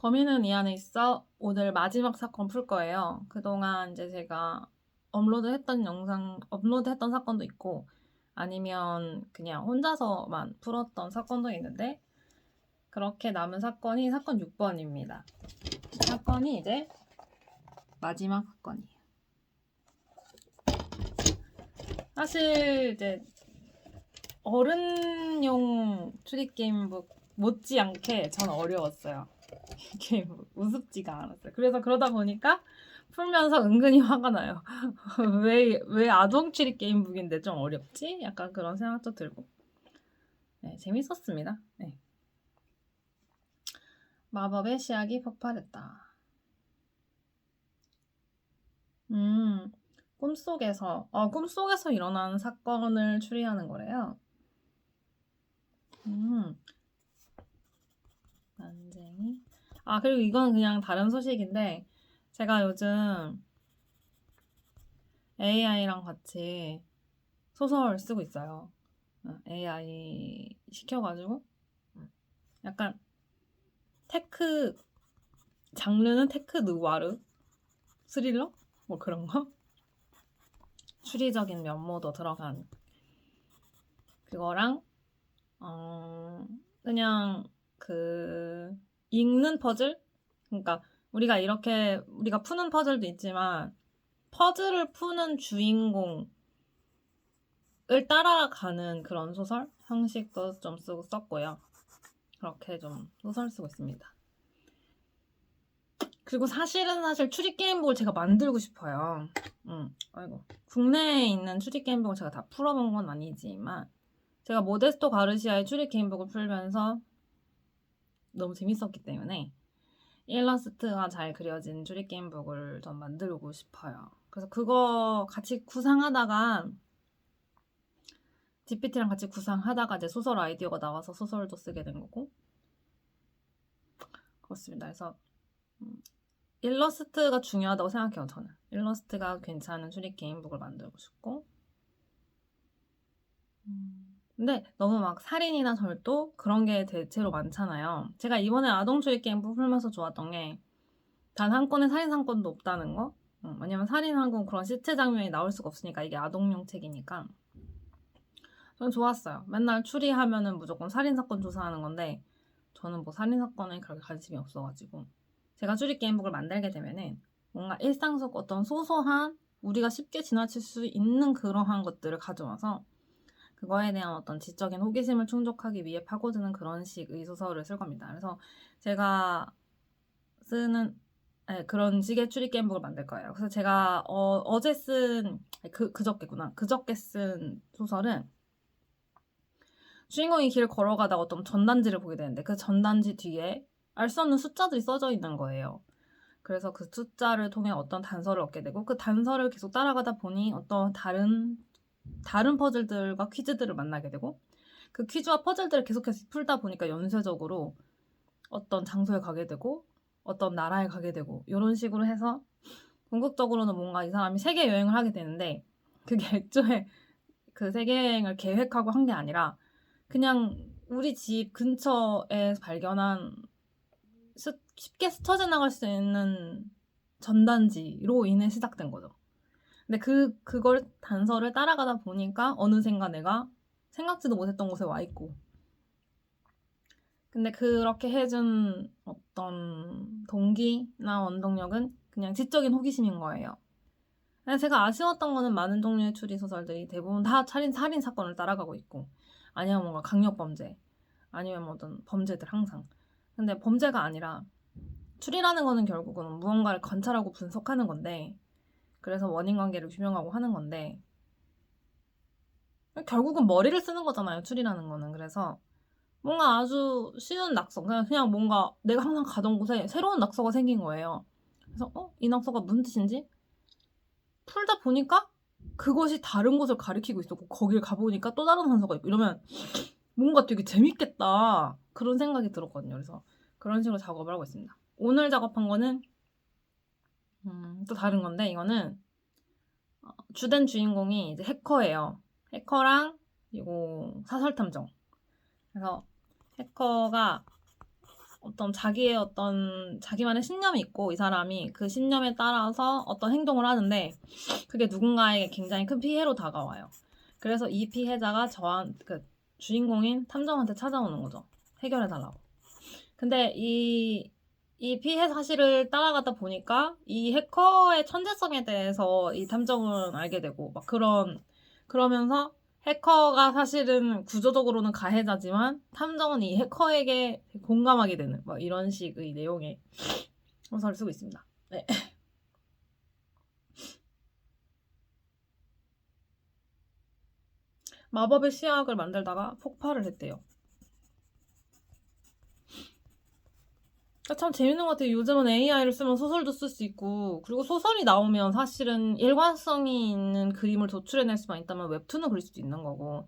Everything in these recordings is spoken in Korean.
범인은 이 안에 있어. 오늘 마지막 사건 풀 거예요. 그동안 이제 제가 업로드했던 사건도 있고, 아니면 그냥 혼자서만 풀었던 사건도 있는데, 그렇게 남은 사건이 사건 6번입니다. 사건이 이제 마지막 사건이에요. 사실 이제 어른용 추리게임북 못지않게 전 어려웠어요. 이게 우습지가 않았어요. 그래서 그러다 보니까 풀면서 은근히 화가 나요. 왜 아동 추리 게임북인데 좀 어렵지? 약간 그런 생각도 들고. 네, 재밌었습니다. 네. 마법의 시약이 폭발했다. 꿈속에서 일어난 사건을 추리하는 거래요. 난쟁이. 그리고 이건 그냥 다른 소식인데, 제가 요즘 AI랑 같이 소설 쓰고 있어요. AI 시켜가지고 약간 장르는 테크 느와르 스릴러 뭐 그런 거 추리적인 면모도 들어간 그거랑 그냥 읽는 퍼즐, 그러니까 우리가 푸는 퍼즐도 있지만 퍼즐을 푸는 주인공을 따라가는 그런 소설 형식도 좀 썼고요. 그렇게 좀 소설 쓰고 있습니다. 그리고 사실 추리 게임북을 제가 만들고 싶어요. 국내에 있는 추리 게임북을 제가 다 풀어본 건 아니지만 제가 모데스토 가르시아의 추리 게임북을 풀면서 너무 재밌었기 때문에 일러스트가 잘 그려진 추리 게임북을 전 만들고 싶어요. 그래서 그거 같이 구상하다가 GPT랑 같이 구상하다가 이제 소설 아이디어가 나와서 소설도 쓰게 된 거고 그렇습니다. 그래서 일러스트가 중요하다고 생각해요. 저는 일러스트가 괜찮은 추리 게임북을 만들고 싶고 근데 너무 막 살인이나 절도 그런 게 대체로 많잖아요. 제가 이번에 아동 추리 게임북 풀면서 좋았던 게 단 한 건의 살인 사건도 없다는 거. 왜냐면 살인한 건 그런 시체 장면이 나올 수가 없으니까 이게 아동용 책이니까 저는 좋았어요. 맨날 추리하면은 무조건 살인 사건 조사하는 건데 저는 뭐 살인 사건에 그렇게 관심이 없어가지고 제가 추리 게임북을 만들게 되면은 뭔가 일상 속 어떤 소소한 우리가 쉽게 지나칠 수 있는 그러한 것들을 가져와서 그거에 대한 어떤 지적인 호기심을 충족하기 위해 파고드는 그런 식의 소설을 쓸 겁니다. 그래서 제가 쓰는 그런 식의 추리 게임북을 만들 거예요. 그래서 제가 어제 쓴 그저께 쓴 소설은 주인공이 길을 걸어가다가 어떤 전단지를 보게 되는데 그 전단지 뒤에 알 수 없는 숫자들이 써져 있는 거예요. 그래서 그 숫자를 통해 어떤 단서를 얻게 되고 그 단서를 계속 따라가다 보니 어떤 다른 퍼즐들과 퀴즈들을 만나게 되고 그 퀴즈와 퍼즐들을 계속해서 풀다 보니까 연쇄적으로 어떤 장소에 가게 되고 어떤 나라에 가게 되고 이런 식으로 해서 궁극적으로는 뭔가 이 사람이 세계 여행을 하게 되는데 그게 애초에 그 세계 여행을 계획하고 한 게 아니라 그냥 우리 집 근처에 발견한 쉽게 스쳐 지나갈 수 있는 전단지로 인해 시작된 거죠. 근데 그걸 단서를 따라가다 보니까 어느샌가 내가 생각지도 못했던 곳에 와 있고. 근데 그렇게 해준 어떤 동기나 원동력은 그냥 지적인 호기심인 거예요. 제가 아쉬웠던 거는 많은 종류의 추리 소설들이 대부분 다 살인 사건을 따라가고 있고, 아니면 뭔가 강력 범죄, 아니면 뭐 어떤 범죄들 항상. 근데 범죄가 아니라 추리라는 거는 결국은 무언가를 관찰하고 분석하는 건데, 그래서 원인 관계를 규명하고 하는 건데, 결국은 머리를 쓰는 거잖아요, 추리라는 거는. 그래서 뭔가 아주 쉬운 낙서, 그냥 뭔가 내가 항상 가던 곳에 새로운 낙서가 생긴 거예요. 그래서 이 낙서가 무슨 뜻인지 풀다 보니까 그것이 다른 곳을 가리키고 있었고 거길 가보니까 또 다른 단서가 있고 이러면 뭔가 되게 재밌겠다 그런 생각이 들었거든요. 그래서 그런 식으로 작업을 하고 있습니다. 오늘 작업한 거는 또 다른 건데 이거는 주된 주인공이 이제 해커예요. 해커랑 그리고 사설탐정. 그래서 해커가 어떤 자기의 어떤 자기만의 신념이 있고 이 사람이 그 신념에 따라서 어떤 행동을 하는데 그게 누군가에게 굉장히 큰 피해로 다가와요. 그래서 이 피해자가 그 주인공인 탐정한테 찾아오는 거죠. 해결해달라고. 근데 이 피해 사실을 따라가다 보니까 이 해커의 천재성에 대해서 이 탐정은 알게 되고 막 그러면서 해커가 사실은 구조적으로는 가해자지만 탐정은 이 해커에게 공감하게 되는 막 이런 식의 내용의 소설을 쓰고 있습니다. 네. 마법의 시약을 만들다가 폭발을 했대요. 참 재밌는 것 같아요. 요즘은 AI를 쓰면 소설도 쓸 수 있고 그리고 소설이 나오면 사실은 일관성이 있는 그림을 도출해낼 수만 있다면 웹툰을 그릴 수도 있는 거고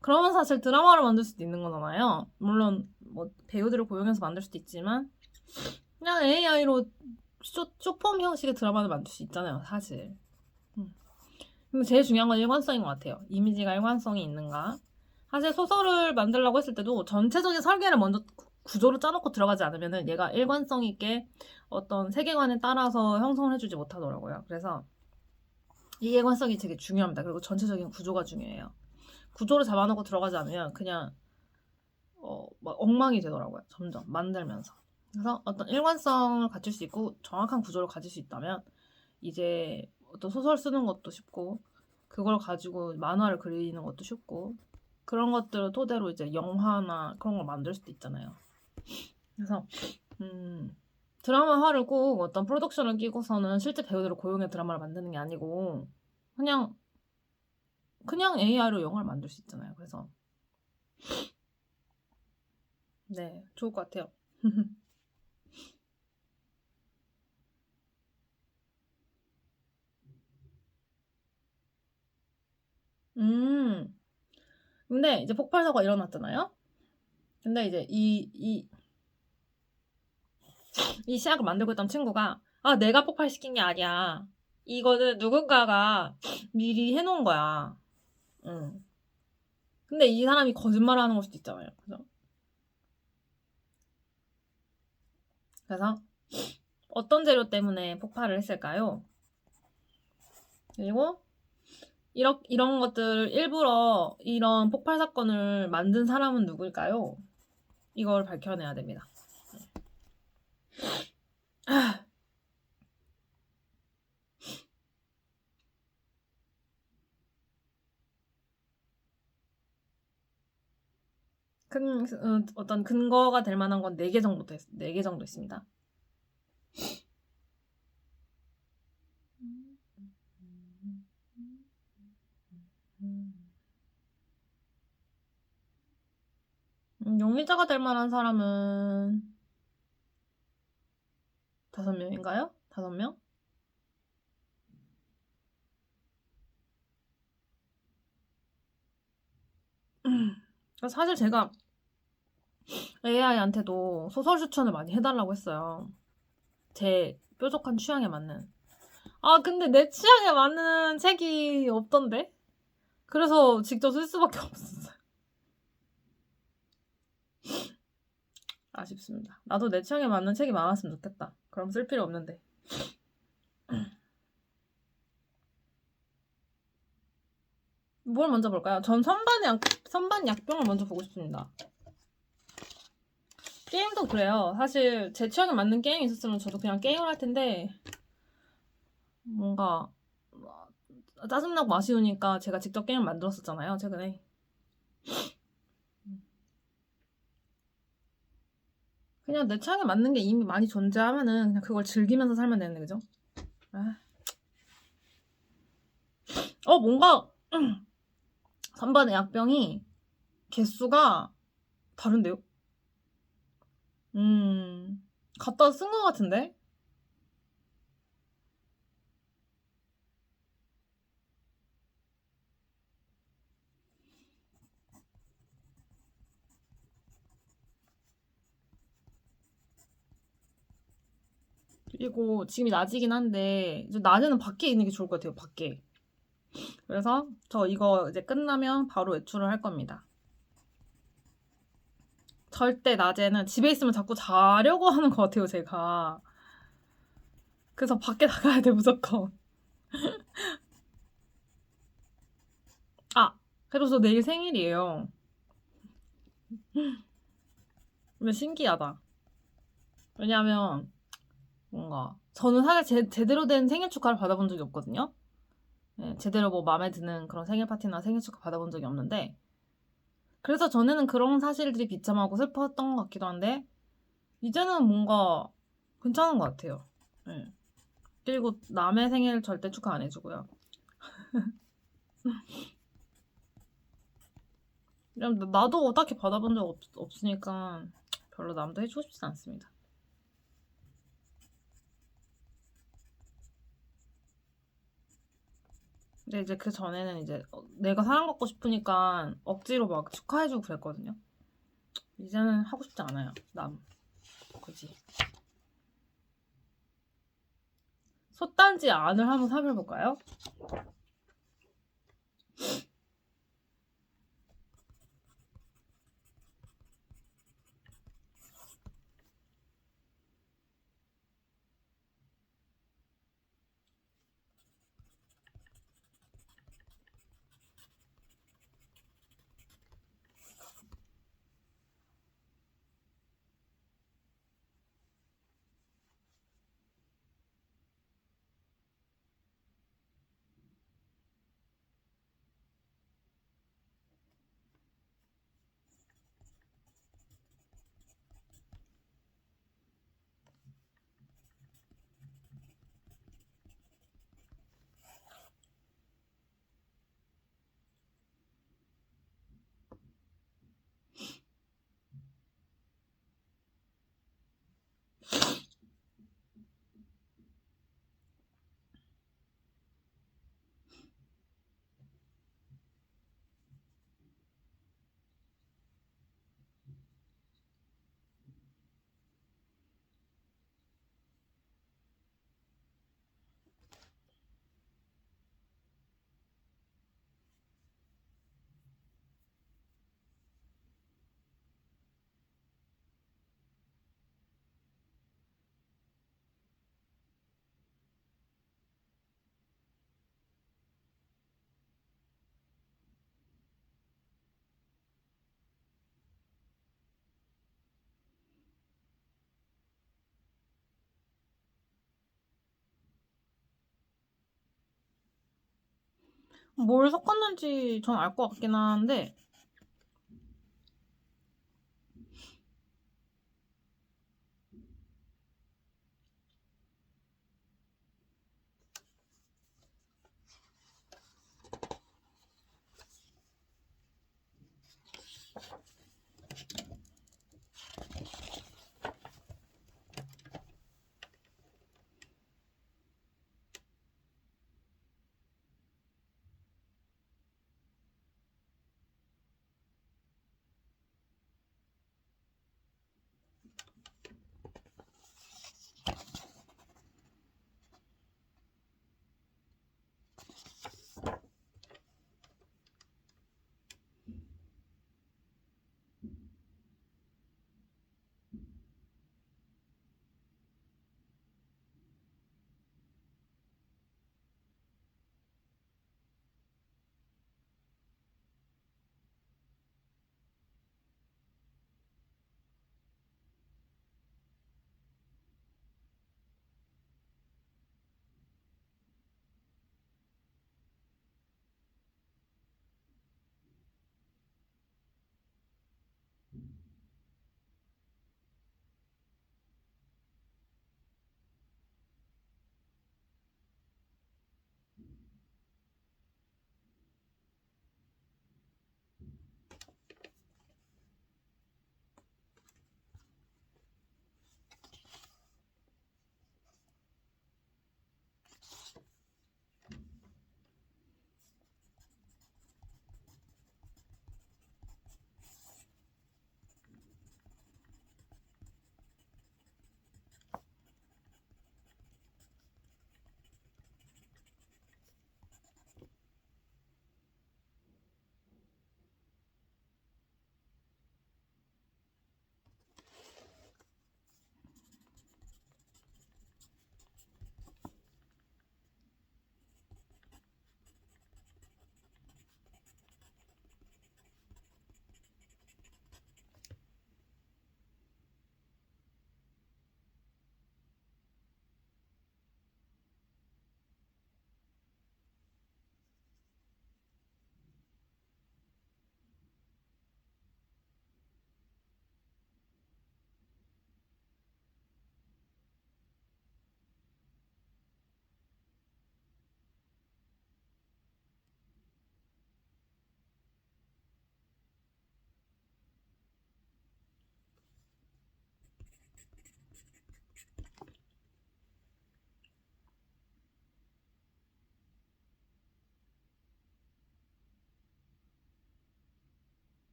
그러면 사실 드라마를 만들 수도 있는 거잖아요. 물론 뭐 배우들을 고용해서 만들 수도 있지만 그냥 AI로 쇼폼 형식의 드라마를 만들 수 있잖아요. 사실. 근데 제일 중요한 건 일관성인 것 같아요. 이미지가 일관성이 있는가. 사실 소설을 만들려고 했을 때도 전체적인 설계를 먼저 구조를 짜놓고 들어가지 않으면은 얘가 일관성 있게 어떤 세계관에 따라서 형성을 해주지 못하더라고요. 그래서 이 일관성이 되게 중요합니다. 그리고 전체적인 구조가 중요해요. 구조를 잡아놓고 들어가지 않으면 그냥 막 엉망이 되더라고요. 점점 만들면서. 그래서 어떤 일관성을 갖출 수 있고 정확한 구조를 가질 수 있다면 이제 어떤 소설 쓰는 것도 쉽고 그걸 가지고 만화를 그리는 것도 쉽고 그런 것들을 토대로 이제 영화나 그런 걸 만들 수도 있잖아요. 그래서 드라마화를 꼭 어떤 프로덕션을 끼고서는 실제 배우들을 고용해 드라마를 만드는 게 아니고 그냥 AI로 영화를 만들 수 있잖아요. 그래서 네, 좋을 것 같아요. 근데 이제 폭발 사고가 일어났잖아요. 근데 이제 이 시약을 만들고 있던 친구가 내가 폭발시킨 게 아니야. 이거는 누군가가 미리 해놓은 거야. 응. 근데 이 사람이 거짓말을 하는 걸 수도 있잖아요. 그래서 어떤 재료 때문에 폭발을 했을까요? 그리고 이런 것들 일부러 이런 폭발 사건을 만든 사람은 누굴까요? 이걸 밝혀내야 됩니다. 어떤 근거가 될 만한 건 4개 정도 4개 정도 있습니다. 용의자가 될 만한 사람은 5명인가요? 5명? 사실 제가 AI한테도 소설 추천을 많이 해달라고 했어요. 제 뾰족한 취향에 맞는. 근데 내 취향에 맞는 책이 없던데? 그래서 직접 쓸 수밖에 없었어요. 아쉽습니다. 나도 내 취향에 맞는 책이 많았으면 좋겠다. 그럼 쓸 필요 없는데. 뭘 먼저 볼까요? 전 선반 약병을 먼저 보고 싶습니다. 게임도 그래요. 사실 제 취향에 맞는 게임이 있었으면 저도 그냥 게임을 할 텐데 뭔가 짜증나고 아쉬우니까 제가 직접 게임을 만들었었잖아요. 최근에. 그냥 내 취향에 맞는 게 이미 많이 존재하면은 그냥 그걸 즐기면서 살면 되는데 그죠? 뭔가 선반의 약병이 개수가 다른데요? 갖다 쓴 것 같은데? 그리고 지금이 낮이긴 한데 이제 낮에는 밖에 있는 게 좋을 것 같아요. 밖에. 그래서 저 이거 이제 끝나면 바로 외출을 할 겁니다. 절대 낮에는 집에 있으면 자꾸 자려고 하는 것 같아요, 제가. 그래서 밖에 나가야 돼, 무조건. 아, 그래도 저 내일 생일이에요. 근데 신기하다. 왜냐면 뭔가 저는 사실 제대로 된 생일 축하를 받아본 적이 없거든요. 네, 제대로 뭐 마음에 드는 그런 생일 파티나 생일 축하 받아본 적이 없는데, 그래서 전에는 그런 사실들이 비참하고 슬펐던 것 같기도 한데 이제는 뭔가 괜찮은 것 같아요. 네. 그리고 남의 생일 절대 축하 안 해주고요. 그냥 나도 딱히 받아본 적 없으니까 별로 남도 해주고 싶진 않습니다. 근데 이제 그 전에는 이제 내가 사랑받고 싶으니까 억지로 막 축하해주고 그랬거든요. 이제는 하고 싶지 않아요. 남. 그지. 솥단지 안을 한번 살펴볼까요? 뭘 섞었는지 전 알 것 같긴 한데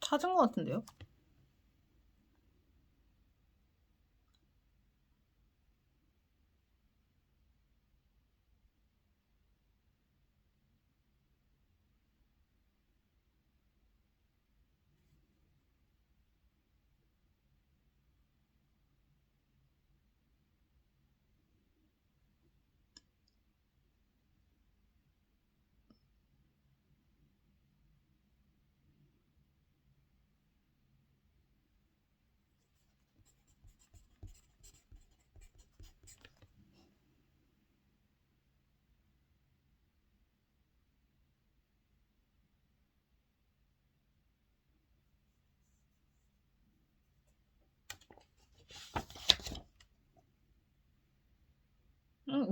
찾은 것 같은데요?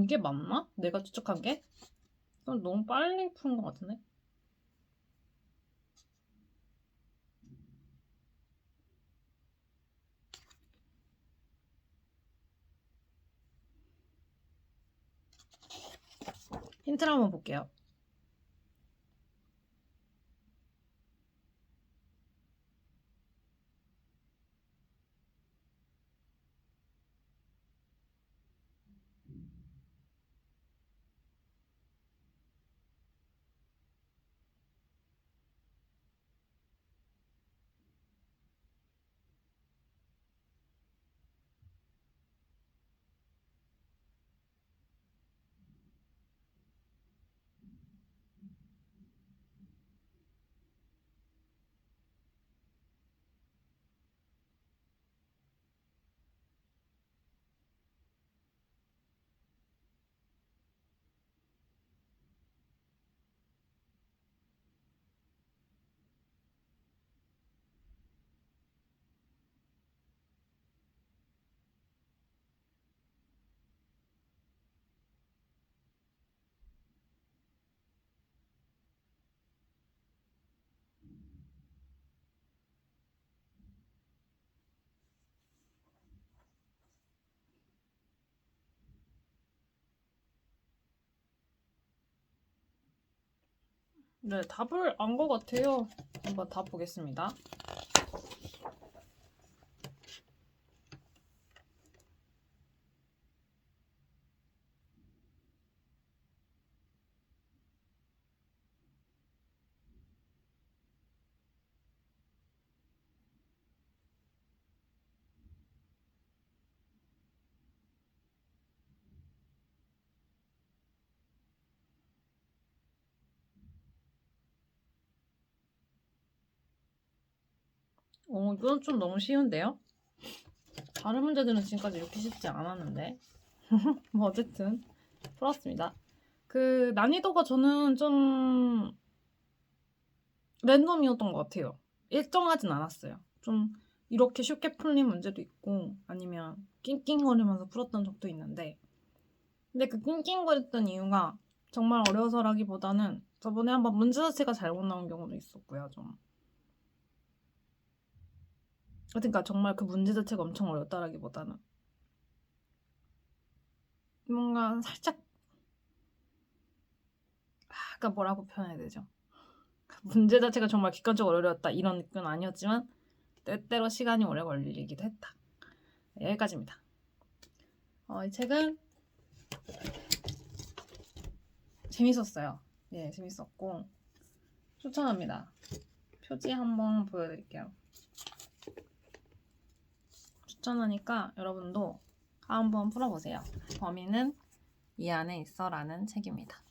이게 맞나? 내가 추측한 게? 이건 너무 빨리 푸는 것 같은데? 힌트를 한번 볼게요. 네, 답을 안 것 같아요. 한번 답 보겠습니다. 이건 좀 너무 쉬운데요? 다른 문제들은 지금까지 이렇게 쉽지 않았는데. 뭐 어쨌든 풀었습니다. 그 난이도가 저는 좀 랜덤이었던 것 같아요. 일정하진 않았어요. 좀 이렇게 쉽게 풀린 문제도 있고 아니면 낑낑거리면서 풀었던 적도 있는데 근데 그 낑낑거렸던 이유가 정말 어려서라기보다는 저번에 한번 문제 자체가 잘못 나온 경우도 있었고요. 좀 그러니까 정말 그 문제 자체가 엄청 어렵다라기보다는 뭔가 살짝 아까 뭐라고 표현해야 되죠? 문제 자체가 정말 객관적으로 어려웠다 이런 느낌은 아니었지만 때때로 시간이 오래 걸리기도 했다. 여기까지입니다. 이 책은 재밌었어요. 예, 재밌었고 추천합니다. 표지 한번 보여드릴게요. 추천하니까 여러분도 한번 풀어보세요. 범인은 이 안에 있어라는 책입니다.